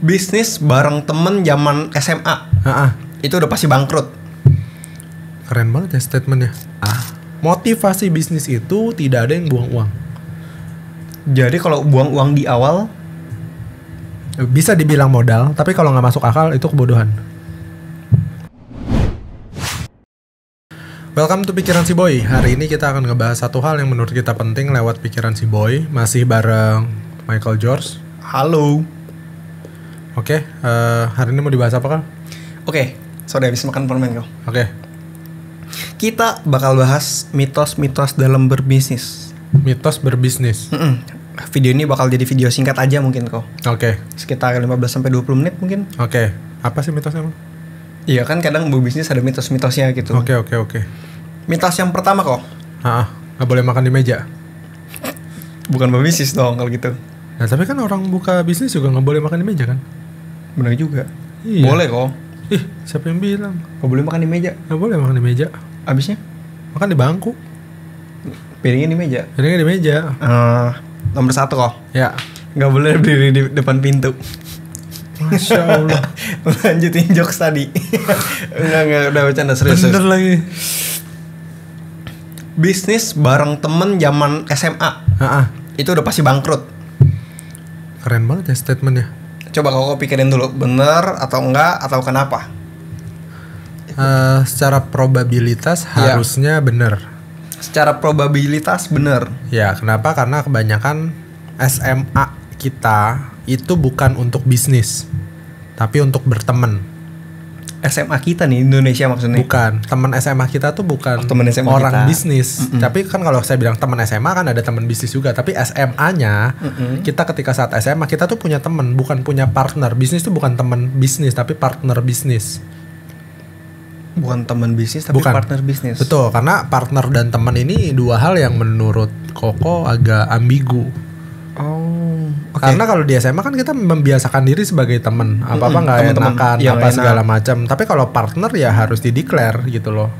Bisnis bareng temen zaman SMA itu udah pasti bangkrut. Keren banget ya statementnya. Motivasi bisnis itu tidak ada yang buang uang. Jadi kalau buang uang di awal Bisa dibilang modal, tapi kalau nggak masuk akal itu kebodohan. Welcome to Pikiran Si Boy. Hari ini kita akan ngebahas satu hal yang menurut kita penting lewat Pikiran Si Boy. Masih bareng Michael George. Halo. Oke, hari ini mau dibahas apa, Kak? Oke, sorry habis makan permen kau. Oke, Kita bakal bahas mitos-mitos dalam berbisnis. mitos berbisnis. Video ini bakal jadi video singkat aja mungkin kok. Oke, Sekitar 15-20 menit mungkin. oke. Apa sih mitosnya, Bang? Iya kan kadang berbisnis ada mitos-mitosnya gitu. Oke. Mitos yang pertama kok. Nggak boleh makan di meja. Bukan berbisnis dong kalau gitu. Nah, tapi kan orang buka bisnis juga nggak boleh makan di meja kan? Benar juga. Iya. Boleh kok. Ih, siapa yang bilang? Kok boleh makan di meja? Nggak boleh makan di meja. Abisnya Makan di bangku. piringnya di meja. Piringnya di meja. Nomor 1 kok. Ya. Nggak boleh berdiri di depan pintu. Masya Allah. Lanjutin jokes tadi. Enggak, udah bercanda serius. Bener lagi. Bisnis bareng temen zaman SMA itu udah pasti bangkrut. Keren banget ya statementnya. Coba kau pikirin dulu, bener atau enggak atau kenapa? Secara probabilitas harusnya bener. Secara probabilitas bener. Ya, kenapa? Karena kebanyakan SMA kita itu bukan untuk bisnis, tapi untuk berteman. SMA kita nih Indonesia maksudnya. Bukan, teman SMA kita tuh bukan teman SMA orang kita. bisnis. Tapi kan kalau saya bilang teman SMA kan ada teman bisnis juga. Tapi SMA-nya kita ketika saat SMA kita tuh punya teman, bukan punya partner. Bisnis tuh bukan teman bisnis, tapi partner bisnis. Bukan teman bisnis tapi Bukan. partner bisnis. Betul, karena partner dan teman ini dua hal yang menurut Koko agak ambigu. Oh, oke. Karena kalau di SMA kan kita membiasakan diri sebagai teman, apa-apa nggak teman-teman. enakan, Iya, apa enak. segala macam. Tapi kalau partner ya harus dideklar gitu loh.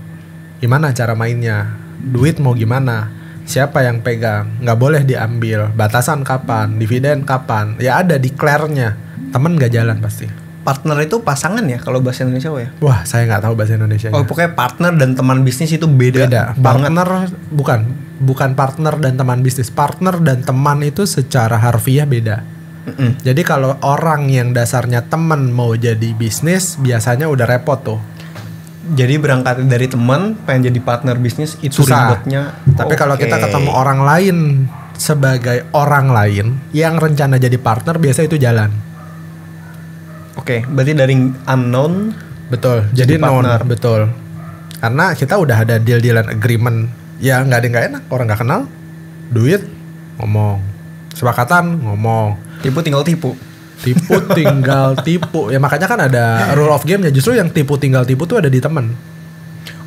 Gimana cara mainnya? Duit mau gimana? Siapa yang pegang? Nggak boleh diambil. Batasan kapan? Dividen kapan? Ya ada declare-nya. Temen nggak jalan pasti. Partner itu pasangan ya kalau bahasa Indonesia ya? Wah, saya nggak tahu bahasa Indonesia. Oh, pokoknya partner dan teman bisnis itu beda banget. Partner bukan partner dan teman bisnis. Partner dan teman itu secara harfiah beda. Jadi kalau orang yang dasarnya teman mau jadi bisnis biasanya udah repot tuh. Jadi berangkat dari teman pengen jadi partner bisnis itu Susah. ribetnya. Tapi kalau kita ketemu orang lain sebagai orang lain yang rencana jadi partner biasa itu jalan. Oke, berarti dari unknown. Betul. Jadi known, partner. betul. Karena kita udah ada deal-dealan agreement. Ya nggak ada yang nggak enak, orang nggak kenal. Duit ngomong, sepakatan ngomong. Tipu tinggal tipu. Tipu tinggal tipu. Ya makanya kan ada rule of game-nya. Justru yang tipu tinggal tipu tuh ada di teman.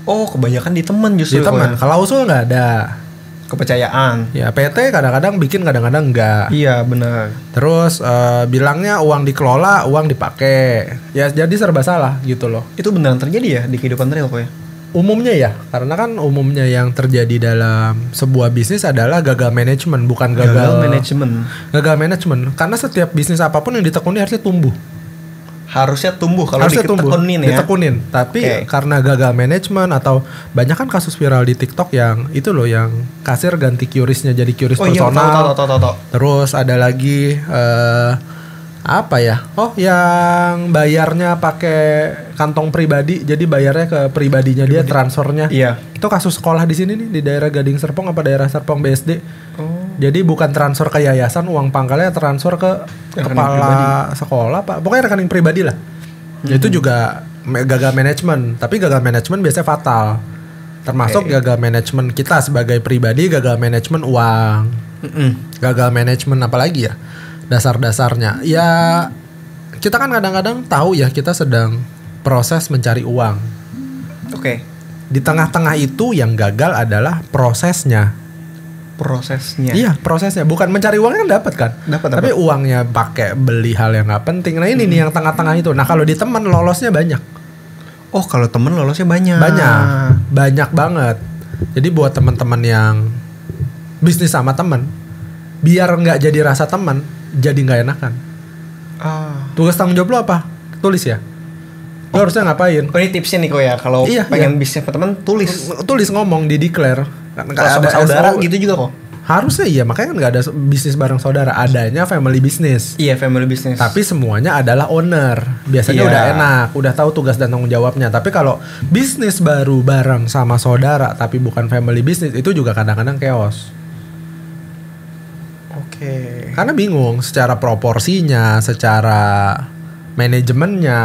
Oh, kebanyakan di teman Di justru. teman. ya. Kalau usul nggak ada. Kepercayaan. Ya PT kadang-kadang bikin, kadang-kadang enggak. Iya, benar. Terus bilangnya uang dikelola, uang dipakai. Ya jadi serba salah gitu loh. Itu beneran terjadi ya di kehidupan real kok ya? Umumnya ya, karena kan umumnya yang terjadi dalam sebuah bisnis adalah gagal manajemen, bukan gagal manajemen. Gagal manajemen, karena setiap bisnis apapun yang ditekuni harusnya tumbuh. Harusnya tumbuh kalau Harusnya tumbuh, ditekunin ya. ditekunin. Tapi karena gagal manajemen atau banyak kan kasus viral di TikTok yang itu loh, yang kasir ganti QRIS-nya jadi QRIS personal. Iya, tahu. Terus ada lagi apa ya? Oh, yang bayarnya pakai kantong pribadi, jadi bayarnya ke pribadinya dia, transfernya. Iya. Itu kasus sekolah di sini nih, di daerah Gading Serpong apa daerah Serpong BSD. Oh. Jadi bukan transfer ke yayasan, uang pangkalnya transfer ke kepala sekolah, Pak. Pokoknya rekening pribadi lah. Itu juga gagal manajemen, tapi gagal manajemen biasanya fatal. Termasuk gagal manajemen kita sebagai pribadi, gagal manajemen uang. Gagal manajemen apalagi ya? Dasar-dasarnya. Ya kita kan kadang-kadang tahu ya kita sedang proses mencari uang. Oke. Di tengah-tengah itu yang gagal adalah prosesnya. Prosesnya. Iya, prosesnya. Bukan mencari uangnya kan dapat kan? Dapat. Tapi uangnya pakai beli hal yang nggak penting. Nah ini nih yang tengah-tengah itu. Nah kalau di teman lolosnya banyak. Oh, kalau temen lolosnya banyak. Banyak banget. Jadi buat teman-teman yang bisnis sama teman, biar nggak jadi rasa teman, jadi nggak enakan. Tugas tanggung jawab lo apa? Tulis ya. Lo harusnya ngapain? Oh, ini tipsnya nih kok ya. Kalau pengen bisnis sama teman, tulis ngomong di declare. Kalau sama saudara gitu juga kok. Harusnya iya, makanya kan nggak ada bisnis bareng saudara, adanya family business. Iya, family business. Tapi semuanya adalah owner. Biasanya udah enak, udah tahu tugas dan tanggung jawabnya. Tapi kalau bisnis baru bareng sama saudara tapi bukan family business, itu juga kadang-kadang chaos. Oke. Karena bingung secara proporsinya, secara manajemennya.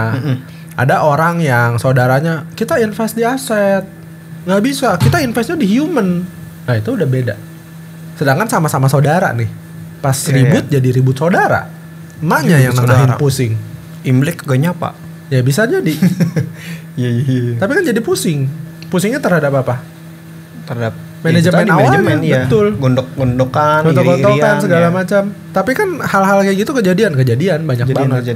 Ada orang yang saudaranya kita invest di aset, nggak bisa. Kita investnya di human. Nah itu udah beda. Sedangkan sama-sama saudara nih, pas ribut jadi ribut saudara, emaknya yang nengahin pusing. Imlek gak nyapa. Ya bisa jadi. Iya. Tapi kan jadi pusing. Pusingnya terhadap apa? Terhadap manajemen awalnya, iya. Betul. Gondok-gondokan, segala macam. Tapi kan hal-hal kayak gitu kejadian banyak banget.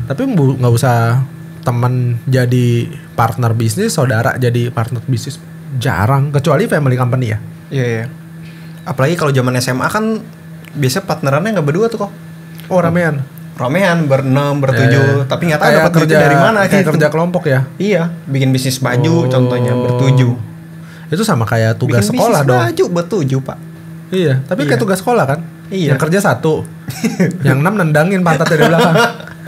Tapi nggak usah teman jadi partner bisnis, saudara jadi partner bisnis, jarang. Kecuali family company ya. Iya. Apalagi kalau zaman SMA kan biasa partnerannya nggak berdua tuh kok. Oh ramean berenam, bertujuh, tapi nggak tahu dapat kerja dari mana. Kayak kerja kelompok ya. Iya, bikin bisnis baju contohnya bertujuh. Itu sama kayak tugas bikin sekolah dong. Baju bertujuh pak. Iya, tapi kayak tugas sekolah kan. Iya. Yang kerja 1, yang 6 nendangin pantat dari belakang.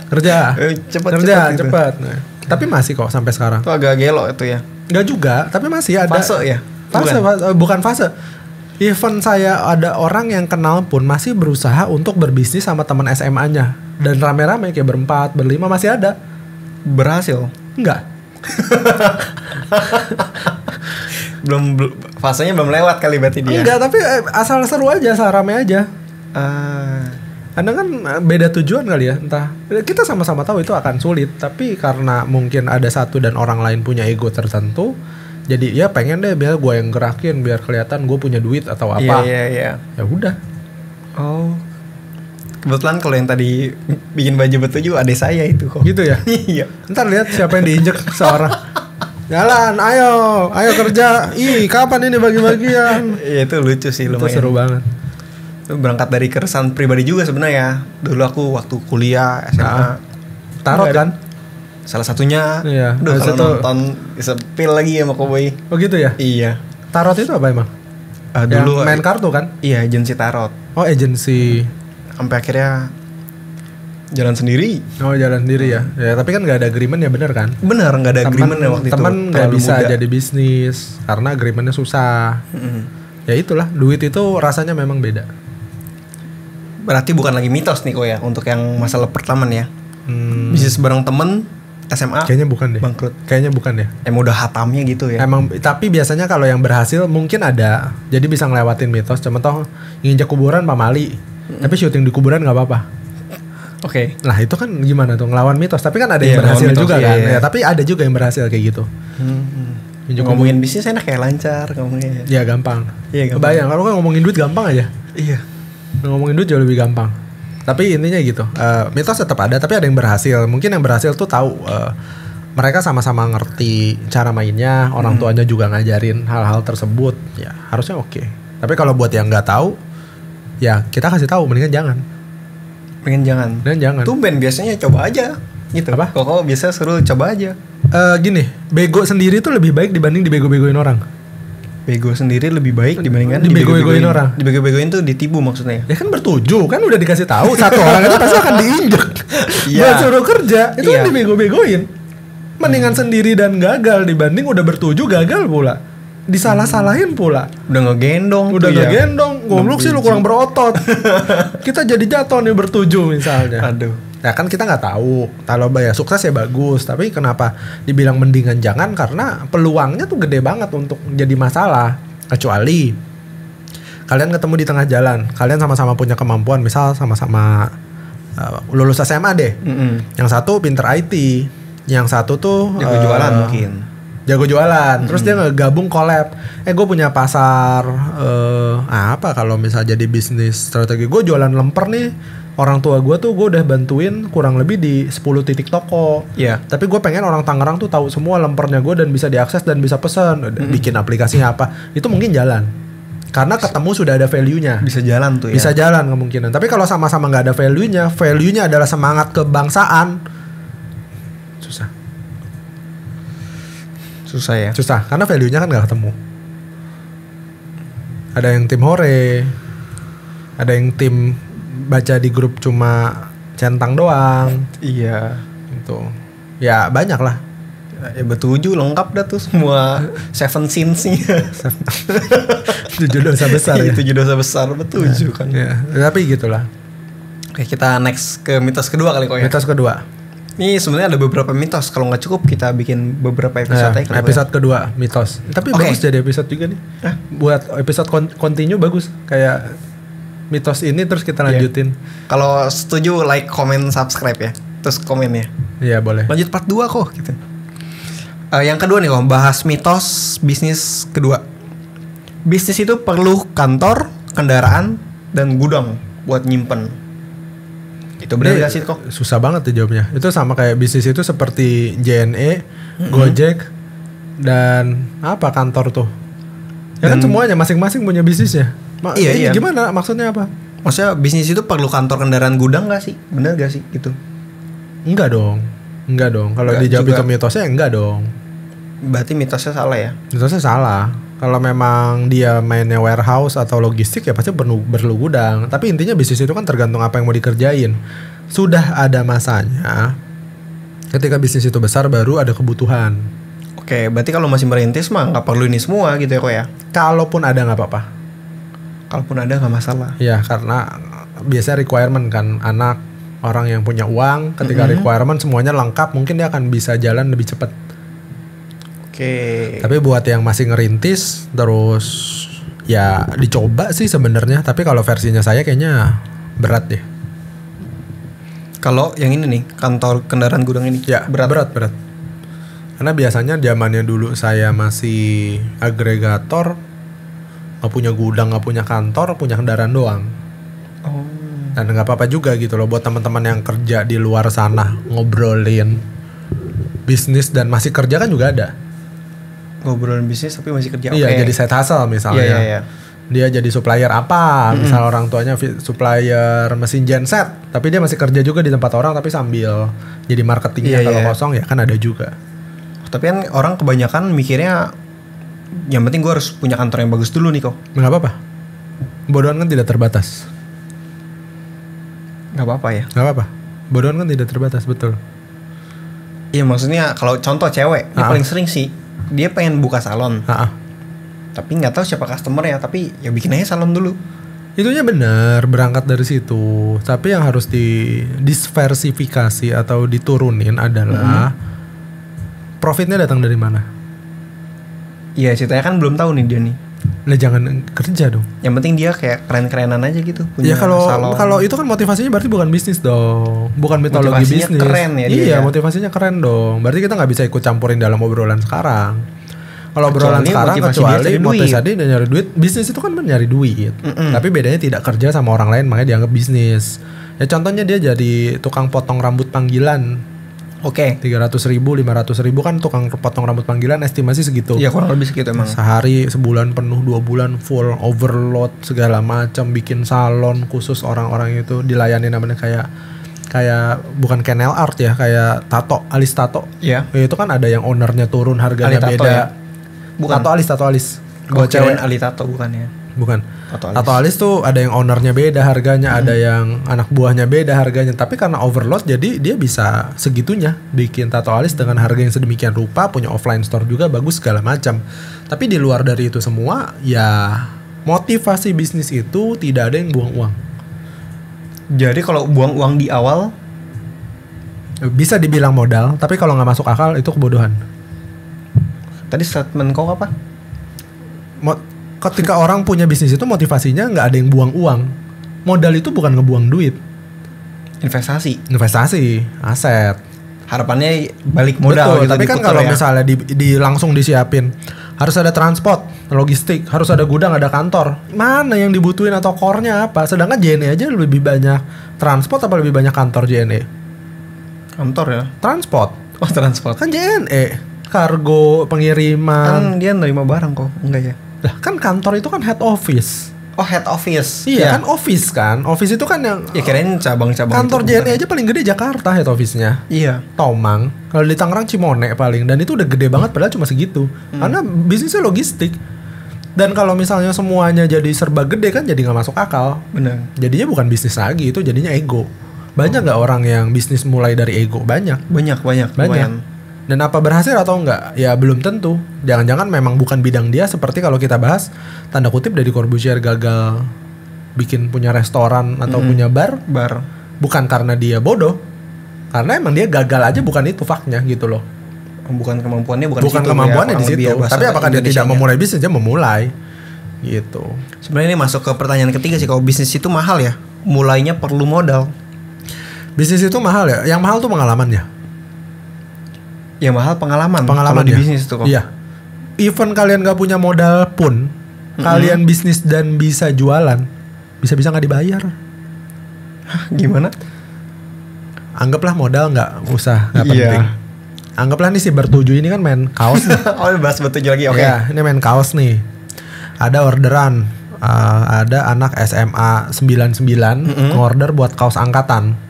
Kerja cepet. Nah, tapi masih kok sampai sekarang. Itu agak gelo itu ya. Nggak juga, tapi masih ada. Fase ya? Bukan fase. Even saya ada orang yang kenal pun masih berusaha untuk berbisnis sama teman SMA-nya. Dan rame-rame kayak berempat, berlima masih ada. Berhasil? Enggak. Fasenya belum lewat kali berarti dia. Enggak, tapi asal seru aja, asal rame aja. Karena kan beda tujuan kali ya, entah. Kita sama-sama tahu itu akan sulit, tapi karena mungkin ada satu dan orang lain punya ego tertentu, jadi ya pengen deh biar gue yang gerakin biar kelihatan gue punya duit atau apa. Iya. Ya udah. Oh. Kebetulan kalau yang tadi bikin baju bertujuh adik saya itu kok. Gitu ya? Iya. Ntar lihat siapa yang diinjek seorang. Jalan, ayo kerja. Ih, kapan ini bagi-bagian? Iya, itu lucu sih, lumayan. Itu seru banget. Itu berangkat dari keresahan pribadi juga sebenarnya. Dulu aku waktu kuliah SMA. Tarot kan? Salah satunya. Iya. Aduh, kalau nonton sepil lagi sama Cowboy. Oh gitu ya? Iya. Tarot itu apa emang? Dulu main kartu kan? Iya, agensi tarot. Oh, agensi. Sampai akhirnya jalan sendiri. Oh, jalan sendiri ya. Ya, tapi kan nggak ada agreement ya, bener kan? Bener, nggak ada agreement ya waktu itu. Temen nggak bisa jadi bisnis karena agreementnya susah. Ya itulah, duit itu rasanya memang beda. Berarti bukan lagi mitos nih kok ya untuk yang masalah pertemanan ya. Bisnis bareng temen SMA. Kayaknya bukan deh. Bangkrut. Kayaknya bukan deh. Emang udah hatamnya gitu ya. Emang, tapi biasanya kalau yang berhasil mungkin ada. Jadi bisa ngelewatin mitos. Contoh nginjak kuburan pamali. Tapi syuting di kuburan nggak apa-apa. Oke. Nah itu kan gimana tuh ngelawan mitos. Tapi kan ada yang berhasil mitos, juga kan. Ya, tapi ada juga yang berhasil kayak gitu. Ngomongin bisnis enak ya, lancar ngomongin. Ya gampang. Iya gampang. Kebayang kalau kan ngomongin duit gampang aja. Iya. Ngomongin duit jauh lebih gampang. Tapi intinya gitu. Mitos tetap ada, tapi ada yang berhasil. Mungkin yang berhasil tuh tahu mereka sama-sama ngerti cara mainnya. Orang tuanya juga ngajarin hal-hal tersebut. Ya harusnya oke. Tapi kalau buat yang nggak tahu, ya kita kasih tahu. Mendingan jangan. Tumben biasanya coba aja. Gitu. Apa? Kok biasa suruh coba aja. Gini, bego sendiri tuh lebih baik dibanding dibego-begoin orang. Bego sendiri lebih baik dibandingkan dibego-begoin orang. Dibego-begoin tuh ditipu maksudnya. Ya kan bertujuh, kan udah dikasih tahu satu orang itu pasti akan diinjek. Buat suruh kerja, itu kan dibego-begoin. Mendingan sendiri dan gagal dibanding udah bertujuh gagal pula. Disalah-salahin pula. Udah ngegendong. Goblok sih lu kurang berotot. Kita jadi jatuh nih bertujuh misalnya. Aduh. Ya kan kita nggak tahu. Kalau ya sukses ya bagus. Tapi kenapa dibilang mendingan jangan? Karena peluangnya tuh gede banget untuk jadi masalah. Kecuali kalian ketemu di tengah jalan. Kalian sama-sama punya kemampuan. Misal sama-sama lulus SMA deh. Yang satu pinter IT. Yang satu tuh jago jualan mungkin. Jago jualan. Terus dia ngegabung collab. Gue punya pasar apa kalau misal jadi bisnis strategi. Gue jualan lemper nih. Orang tua gue tuh gue udah bantuin kurang lebih di 10 titik toko. Iya. Tapi gue pengen orang Tangerang tuh tahu semua lempernya gue dan bisa diakses dan bisa pesan. Bikin aplikasinya apa. Itu mungkin jalan. Karena ketemu sudah ada value-nya. Bisa jalan tuh ya. Bisa jalan kemungkinan. Tapi kalau sama-sama nggak ada value-nya adalah semangat kebangsaan. Susah ya. Susah, karena value-nya kan nggak ketemu. Ada yang tim hore, ada yang tim baca di grup cuma centang doang. Iya. Gitu. Ya banyak lah. Ya betuju lengkap dah tuh semua Seven Sins-nya. 7 dosa besar ya. 7 dosa besar betuju kan. Ya, tapi gitulah. Oke, kita next ke mitos kedua kali kok ya. Mitos kedua. Ini sebenarnya ada beberapa mitos. Kalau nggak cukup kita bikin beberapa episode Nah, episode kedua mitos. Tapi bagus jadi episode juga nih. Buat episode continue bagus. Kayak mitos ini terus kita lanjutin. Kalau setuju like, comment, subscribe ya. Terus komen ya. Iya boleh. Lanjut part 2 kok gitu. Yang kedua nih kok, bahas mitos bisnis kedua. Bisnis itu perlu kantor, kendaraan, dan gudang buat nyimpen. Itu benar gak sih kok? Susah banget tuh jawabnya. Itu sama kayak bisnis itu seperti JNE, Gojek, dan apa kantor tuh. Ya kan semuanya masing-masing punya bisnisnya. Iya. Gimana maksudnya apa? Maksudnya bisnis itu perlu kantor, kendaraan, gudang gak sih? Bener gak sih gitu? Enggak dong. Kalau dijawab itu mitosnya enggak dong. Berarti mitosnya salah ya? Mitosnya salah. Kalau memang dia mainnya warehouse atau logistik ya pasti perlu gudang. Tapi intinya bisnis itu kan tergantung apa yang mau dikerjain. Sudah ada masanya. Ketika bisnis itu besar baru ada kebutuhan. Oke, berarti kalau masih merintis mah nggak perlu ini semua gitu ya kok ya? Kalaupun ada nggak apa-apa. Kalaupun ada nggak masalah. Ya karena biasanya requirement kan anak orang yang punya uang ketika requirement semuanya lengkap mungkin dia akan bisa jalan lebih cepat. Oke. Tapi buat yang masih ngerintis terus ya dicoba sih sebenarnya. Tapi kalau versinya saya kayaknya berat deh. Kalau yang ini nih kantor kendaraan gudang ini ya berat. Karena biasanya zamannya dulu saya masih agregator, nggak punya gudang, nggak punya kantor, punya kendaraan doang. Oh. Dan nggak apa-apa juga gitu loh buat teman-teman yang kerja di luar sana ngobrolin bisnis dan masih kerja kan juga ada. Ngobrolin bisnis tapi masih kerja. Iya, jadi side hustle misalnya. Iya. Dia jadi supplier apa, misal orang tuanya supplier mesin genset, tapi dia masih kerja juga di tempat orang tapi sambil jadi marketingnya kalau kosong ya kan ada juga. Tapi kan orang kebanyakan mikirnya yang penting gue harus punya kantor yang bagus dulu nih kok. Nggak apa-apa. Bodohan kan tidak terbatas. Nggak apa-apa ya? Nggak apa-apa. Bodohan kan tidak terbatas, betul. Iya maksudnya kalau contoh cewek, ini paling sering sih dia pengen buka salon. Tapi nggak tahu siapa customer ya, tapi ya bikin aja salon dulu. Itunya benar, berangkat dari situ. Tapi yang harus didiversifikasi atau diturunin adalah profitnya datang dari mana? Iya, ceritanya kan belum tahu nih dia nih. Lah jangan kerja dong. Yang penting dia kayak keren-kerenan aja gitu punya ya salon. Kalau itu kan motivasinya berarti bukan bisnis dong, bukan metodologi bisnis. Keren ya dia. Iya, motivasinya keren dong. Berarti kita nggak bisa ikut campurin dalam obrolan sekarang. Kalau obrolan sekarang kecuali motivasi dia nyari duit, bisnis itu kan nyari duit. Tapi bedanya tidak kerja sama orang lain makanya dianggap bisnis. Ya contohnya dia jadi tukang potong rambut panggilan. Oke. 300.000, 500.000 kan tukang potong rambut panggilan estimasi segitu. Iya kurang lebih segitu emang. Sehari, sebulan penuh, 2 bulan full overload segala macam, bikin salon khusus orang-orang itu dilayani namanya kayak bukan canal art ya, kayak tato, alis tato. Iya. Itu kan ada yang ownernya turun harganya tato beda. Ya? Bukan. Tato alis. Buat cewek ali tato bukan ya? Bukan. Tato alis tuh ada yang ownernya beda harganya, ada yang anak buahnya beda harganya. Tapi karena overload jadi dia bisa segitunya bikin tato alis dengan harga yang sedemikian rupa, punya offline store juga bagus segala macam. Tapi di luar dari itu semua ya motivasi bisnis itu tidak ada yang buang uang. Jadi kalau buang uang di awal bisa dibilang modal, tapi kalau nggak masuk akal itu kebodohan. Tadi statement kau apa? Ketika orang punya bisnis itu motivasinya nggak ada yang buang uang. Modal itu bukan ngebuang duit. Investasi, aset. Harapannya balik modal. Betul, gitu, tapi kan kalau misalnya langsung disiapin, harus ada transport, logistik, harus ada gudang, ada kantor. Mana yang dibutuhin atau core-nya apa? Sedangkan JNE aja lebih banyak transport apa lebih banyak kantor JNE? Kantor ya? Transport. Oh transport. Kan JNE, kargo, pengiriman. Kan dia nerima barang kok, enggak ya? Lah kan kantor itu kan head office. Oh, head office. Iya kan office kan. Office itu kan yang Ya kirain cabang-cabang. kantor itu JNE aja paling gede Jakarta head office-nya. Iya. Tomang. Kalau di Tangerang Cimone paling, dan itu udah gede banget padahal cuma segitu. Karena bisnisnya logistik. Dan kalau misalnya semuanya jadi serba gede kan jadi nggak masuk akal. Benar. Jadinya bukan bisnis lagi, itu jadinya ego. Banyak nggak orang yang bisnis mulai dari ego? Banyak. Banyak. lumayan. Dan apa berhasil atau enggak? Ya belum tentu. Jangan-jangan memang bukan bidang dia, seperti kalau kita bahas tanda kutip Deddy Corbuzier gagal bikin punya restoran atau punya bar. Bukan karena dia bodoh. Karena emang dia gagal aja, bukan itu faknya gitu loh. Bukan kemampuannya, Bukan kemampuannya di situ. Tapi apakah dia tidak memulai bisnis? Dia memulai. Gitu. Sebenarnya ini masuk ke pertanyaan ketiga sih. Kalau bisnis itu mahal ya, mulainya perlu modal. Bisnis itu mahal ya. Yang mahal tuh pengalamannya. Ya mahal pengalaman Pengalaman di bisnis itu kok. Iya. Even kalian gak punya modal pun, kalian bisnis dan bisa jualan, bisa-bisa nggak dibayar. Hah, gimana? Anggaplah modal nggak usah, nggak penting. Anggaplah nih si bertujuh ini kan main kaos nih. Oh, bahas bertujuh lagi, oke. Ya, ini main kaos nih. Ada orderan, ada anak SMA 99 ngorder buat kaos angkatan.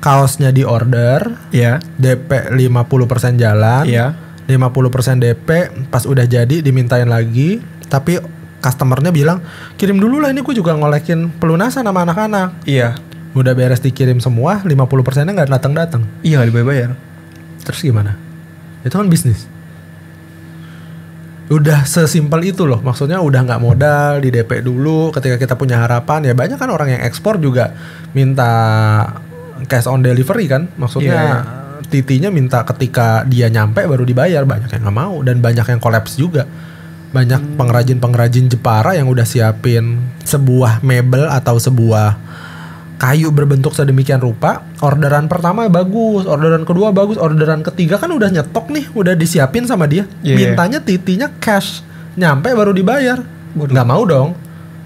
Kaosnya di order, DP 50% jalan, 50% DP, pas udah jadi dimintain lagi, tapi customernya bilang, kirim dulu lah, ini gue juga ngolekin pelunasan sama anak-anak. Iya. Udah beres dikirim semua, 50%-nya nggak datang-datang. Iya, nggak dibayar. Terus gimana? Itu kan bisnis. Udah sesimpel itu loh, maksudnya udah nggak modal, di DP dulu, ketika kita punya harapan, ya banyak kan orang yang ekspor juga minta cash on delivery kan, maksudnya titinya minta ketika dia nyampe baru dibayar. Banyak yang nggak mau dan banyak yang kolaps juga. Banyak pengrajin Jepara yang udah siapin sebuah mebel atau sebuah kayu berbentuk sedemikian rupa, orderan pertama bagus, orderan kedua bagus, orderan ketiga kan udah nyetok nih, udah disiapin sama dia, mintanya titinya cash, nyampe baru dibayar. Nggak mau dong.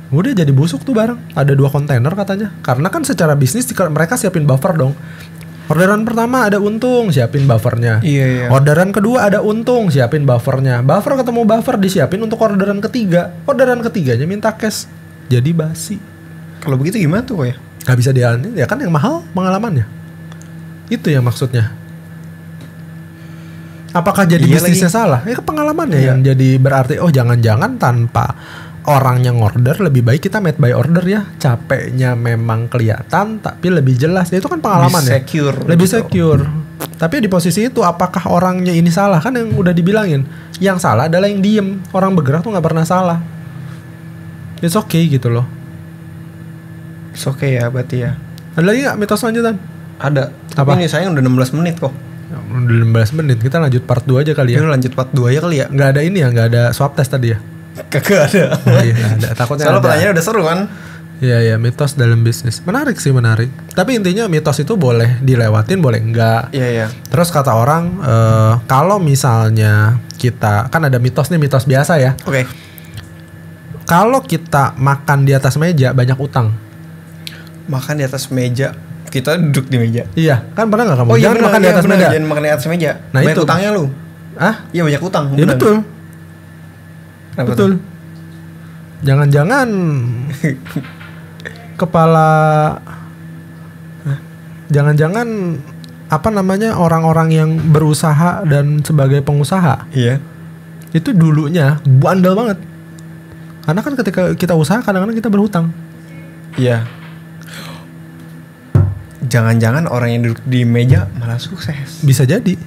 Udah jadi busuk tuh barang. Ada 2 kontainer katanya. Karena kan secara bisnis mereka siapin buffer dong. Orderan pertama ada untung, siapin buffernya. Iya. Orderan kedua ada untung, siapin buffernya. Buffer ketemu buffer, disiapin untuk orderan ketiga. Orderan ketiganya minta cash, jadi basi. Kalau begitu gimana tuh ya? Gak bisa dialih. Ya kan yang mahal pengalamannya. Itu yang maksudnya. Apakah jadi bisnisnya salah? Ya pengalamannya yang jadi berarti, oh jangan-jangan tanpa orangnya ngorder, lebih baik kita made by order ya. Capeknya memang kelihatan tapi lebih jelas. Ya, itu kan pengalaman ya. Lebih secure. Tapi di posisi itu apakah orangnya ini salah? Kan yang udah dibilangin, yang salah adalah yang diem. Orang bergerak tuh gak pernah salah. It's okay gitu loh. It's okay ya berarti ya. Ada lagi gak mitos lanjutan? Ada. Apa? Tapi ini saya udah 16 menit kok. Udah 15 menit. Kita lanjut part 2 aja kali ya. Kita lanjut part 2 aja kali ya. Gak ada ini ya, gak ada swab test tadi ya. Kagak ada. Iya, ada. Takutnya soalnya pertanyaannya udah seru kan. Iya, mitos dalam bisnis. Menarik sih, menarik. Tapi intinya mitos itu boleh dilewatin, boleh enggak. Iya. Terus kata orang, kalau misalnya kita, kan ada mitos nih, mitos biasa ya. Oke. Kalau kita makan di atas meja, banyak utang. Makan di atas meja, kita duduk di meja. Iya, kan pernah nggak kamu? Oh iya, jangan bener, makan di atas meja. Jangan makan di atas meja. Nah, banyak itu utangnya lu. Ah? Iya, banyak utang. Iya betul. Kenapa betul. Tuh? Jangan-jangan kepala, jangan-jangan apa namanya, orang-orang yang berusaha dan sebagai pengusaha. Iya. Itu dulunya bandel banget. Karena kan ketika kita usaha kadang-kadang kita berhutang. Iya. Jangan-jangan orang yang duduk di meja malah sukses. Bisa jadi.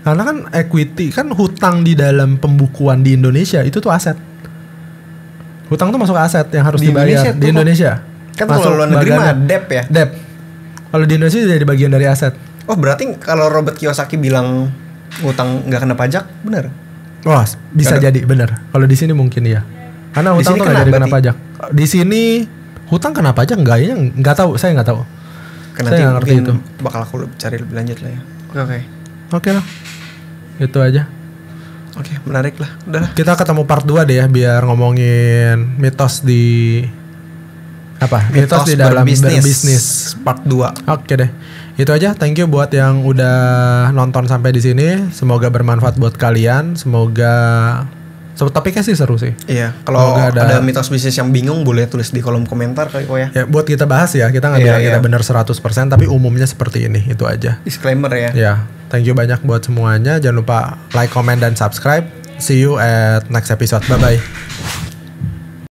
Karena kan equity, kan hutang di dalam pembukuan di Indonesia itu tuh aset. Hutang tuh masuk aset yang harus di dibayar Indonesia di Indonesia. Kan kalau luar negeri mah debt ya. Debt. Kalau di Indonesia jadi bagian dari aset. Oh berarti kalau Robert Kiyosaki bilang hutang nggak kena pajak, benar? Wah, bisa jadi benar. Kalau di sini mungkin iya. Karena hutang tuh nggak jadi kena pajak. Di sini hutang kena pajak enggaknya? Nggak tahu, saya nggak tahu. Nanti saya ngerti itu. Bakal aku cari lebih lanjut lah ya. Oke lah. Itu aja. Oke, menarik lah. Udah lah. Kita ketemu part 2 deh ya, biar ngomongin mitos di apa? Mitos di dalam berbisnis part 2. Oke deh. Itu aja. Thank you buat yang udah nonton sampai di sini. Semoga bermanfaat buat kalian. Semoga Topiknya sih seru sih. Iya, kalau nggak ada mitos bisnis yang bingung boleh tulis di kolom komentar kali kok ya. Ya buat kita bahas ya, kita nggak bilang kita benar 100%, tapi umumnya seperti ini, itu aja. Disclaimer ya. Ya, thank you banyak buat semuanya. Jangan lupa like, comment, dan subscribe. See you at next episode. Bye-bye.